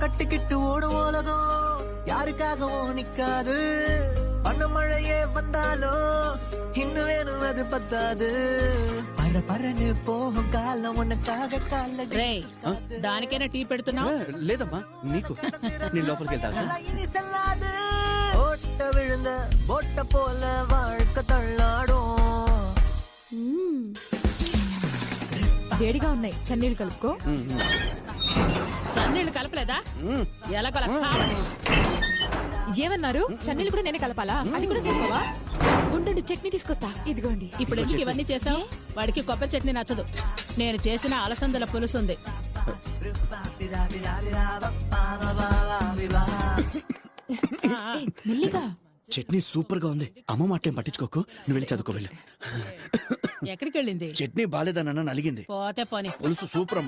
கட்டிக்கிட்டு ஓடும் உலகம் யாருக்காகவும் நிக்காது. பண்ண மழையே வந்தாலும் இன்னும் வேணும் அது பத்தாது. பர பரன்னு போகும் காலம் உனக்காக கால దానికైనా టీ పెడుతున్నావు? లేదమ్మా నీకు. నేను లోపలికి వెళ్తా. இனி செல்லாது. ஓட்ட விழுந்த ஓட்ட போல வாழ்க்கை தள்ளாடும். వేడిగా ఉన్నాయి, చన్నీళ్ళు కలుపుకో. చన్నీళ్ళు కలపలేదా? ఎలాగోలా చావండి. ఏమన్నారు? చన్నీళ్ళు కూడా నేనే కలపాలా? అది కూడా చేసుకోవా? ఉండండి, చట్నీ తీసుకొస్తా. ఇదిగోండి. ఇప్పుడు ఎందుకు ఇవన్నీ చేసావు? వాడికి కొబ్బరి చట్నీ నచ్చదు. నేను చేసిన అలసందల పులుసు ఉంది. మెల్లిగా. చట్నీ సూపర్ గా ఉంది. అమ్మ మాట ఏం పట్టించుకోకు, నువ్వు వెళ్ళి చదువుకోవాలి. ఎక్కడికి వెళ్ళింది? చట్నీ బాలేదన్న నలిగింది. పోతే పోనీ. పులుసు సూపర్ అమ్మ.